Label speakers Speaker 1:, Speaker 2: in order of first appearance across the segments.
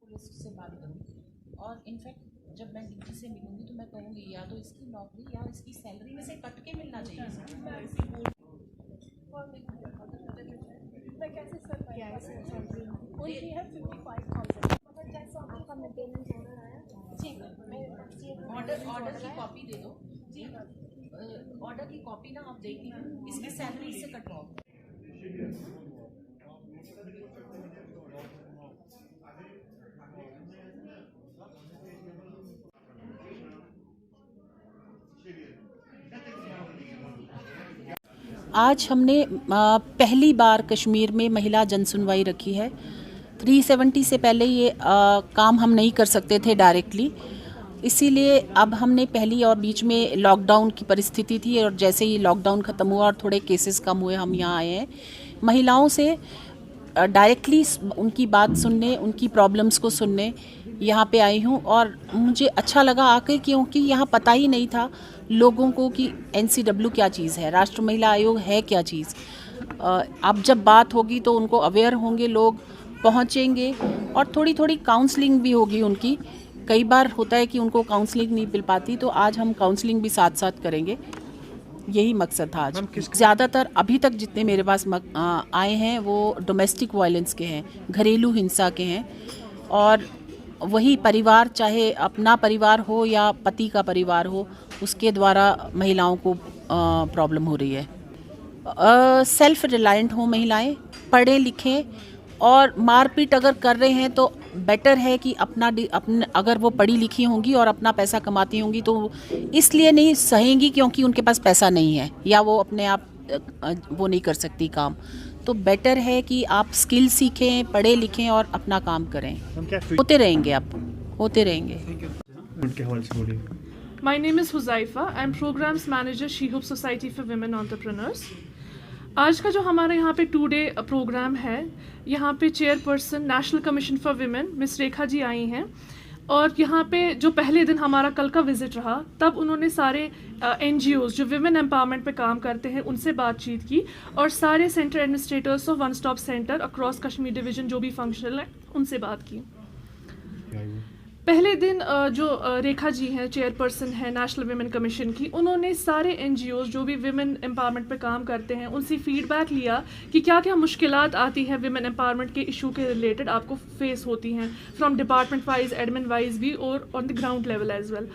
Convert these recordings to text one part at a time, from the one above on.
Speaker 1: Police से बात करूँ और इनफैक्ट जब मैं डीजी से मिलूंगी तो मैं कहूँगी या तो इसकी नौकरी या इसकी सैलरी में से कट के मिलना चाहिए। ऑर्डर की कॉपी दे दो जी, ऑर्डर की कॉपी ना आप देखिए, इसकी सैलरी इससे कटवाओ। आज हमने पहली बार कश्मीर में महिला जन सुनवाई रखी है। 370 से पहले ये काम हम नहीं कर सकते थे डायरेक्टली, इसीलिए अब हमने पहली और बीच में लॉकडाउन की परिस्थिति थी और जैसे ही लॉकडाउन ख़त्म हुआ और थोड़े केसेस कम हुए हम यहाँ आए हैं महिलाओं से डायरेक्टली उनकी बात सुनने, उनकी प्रॉब्लम्स को सुनने यहाँ पे आई हूँ। और मुझे अच्छा लगा आकर, क्योंकि यहाँ पता ही नहीं था लोगों को कि NCW क्या चीज़ है, राष्ट्रीय महिला आयोग है क्या चीज़। अब जब बात होगी तो उनको अवेयर होंगे, लोग पहुँचेंगे और थोड़ी थोड़ी काउंसलिंग भी होगी उनकी। कई बार होता है कि उनको काउंसलिंग नहीं मिल पाती, तो आज हम काउंसलिंग भी साथ साथ करेंगे, यही मकसद था आज। ज़्यादातर अभी तक जितने मेरे पास आए हैं वो डोमेस्टिक वायलेंस के हैं, घरेलू हिंसा के हैं। और वही परिवार, चाहे अपना परिवार हो या पति का परिवार हो, उसके द्वारा महिलाओं को प्रॉब्लम हो रही है। सेल्फ रिलायंट हो महिलाएं, पढ़े लिखें, और मारपीट अगर कर रहे हैं तो बेटर है कि अपने अगर वो पढ़ी लिखी होंगी और अपना पैसा कमाती होंगी तो इसलिए नहीं सहेंगी क्योंकि उनके पास पैसा नहीं है या वो अपने आप वो नहीं कर सकती काम। तो बेटर है कि आप स्किल सीखें, पढ़े लिखें और अपना काम करें। होते रहेंगे, आप होते रहेंगे।
Speaker 2: My name is Huzaifa. I'm Programs Manager She Hope Society for Women Entrepreneurs. आज का जो हमारा यहाँ पे 2 डे प्रोग्राम है, यहाँ पे chairperson National Commission for Women Miss Rekha ji आई हैं और यहाँ पे जो पहले दिन हमारा कल का विजिट रहा तब उन्होंने सारे NGOs जो विमेन एम्पावरमेंट पे काम करते हैं उनसे बातचीत की और सारे centre administrators of one stop centre across Kashmir division जो भी फंक्शनल है उनसे बात की। पहले दिन जो रेखा जी हैं, चेयरपर्सन है नेशनल विमेन कमीशन की, उन्होंने सारे NGOs जो भी विमेन एम्पावरमेंट पे काम करते हैं उनसे फीडबैक लिया कि क्या क्या मुश्किलात आती हैं विमेन एम्पावरमेंट के इशू के रिलेटेड आपको फेस होती हैं, from department wise, admin wise भी और on the ground level as well.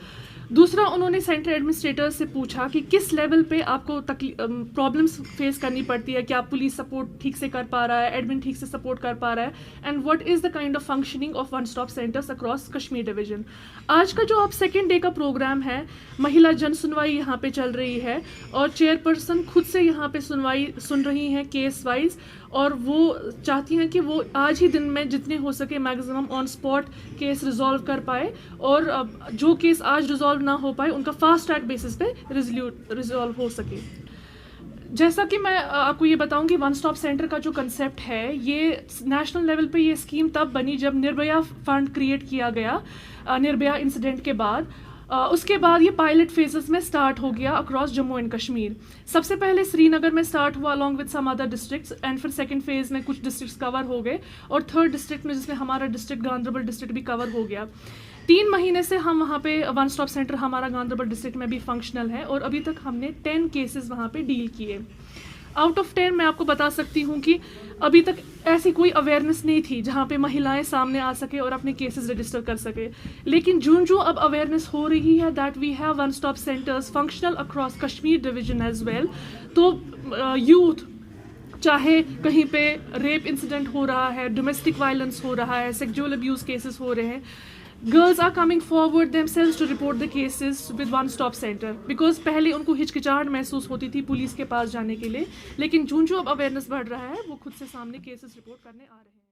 Speaker 2: दूसरा, उन्होंने सेंटर एडमिनिस्ट्रेटर से पूछा कि किस लेवल पे आपको प्रॉब्लम्स फेस करनी पड़ती है, क्या पुलिस सपोर्ट ठीक से कर पा रहा है, एडमिन ठीक से सपोर्ट कर पा रहा है, and what is the kind of functioning of one stop centres across Kashmir division. आज का जो अब 2nd डे का प्रोग्राम है, महिला जन सुनवाई यहाँ पे चल रही है और चेयरपर्सन खुद से यहाँ पे सुनवाई सुन रही हैं केस वाइज, और वो चाहती हैं कि वो आज ही दिन में जितने हो सके maximum on spot case resolve कर पाए और जो केस आज रिजॉल्व ना हो पाए उनका फास्ट ट्रैक बेसिस पे रिजॉल्व हो सके। जैसा कि मैं आपको ये बताऊं कि वन स्टॉप सेंटर का जो कंसेप्ट है, ये नेशनल लेवल पे ये स्कीम तब बनी जब निर्भया फंड क्रिएट किया गया निर्भया इंसिडेंट के बाद। उसके बाद ये पायलट फेजेस में स्टार्ट हो गया अक्रॉस जम्मू एंड कश्मीर। सबसे पहले श्रीनगर में स्टार्ट हुआ along with some other districts, and फिर 2nd फेज में कुछ डिस्ट्रिक्ट्स कवर हो गए और 3rd डिस्ट्रिक्ट में जिसमें हमारा डिस्ट्रिक्ट गांधरबल डिस्ट्रिक्ट भी कवर हो गया। 3 महीने से हम वहाँ पे वन स्टॉप सेंटर हमारा गांधरबल डिस्ट्रिक्ट में भी फंक्शनल है और अभी तक हमने 10 केसेस वहाँ पे डील किए। आउट ऑफ 10 मैं आपको बता सकती हूँ कि अभी तक ऐसी कोई अवेयरनेस नहीं थी जहाँ पे महिलाएं सामने आ सके और अपने केसेस रजिस्टर कर सके, लेकिन जो अब अवेयरनेस हो रही है that we have one stop centres functional across Kashmir division as well. तो यूथ, चाहे कहीं पे रेप इंसिडेंट हो रहा है, डोमेस्टिक वायलेंस हो रहा है, सेक्सुअल अब्यूज केसेस हो रहे हैं, girls are coming forward themselves to report the cases with one stop center because पहले उनको हिचकिचाहट महसूस होती थी पुलिस के पास जाने के लिए, लेकिन जो अब अवेयरनेस बढ़ रहा है वो खुद से सामने केसेस रिपोर्ट करने आ रहे हैं।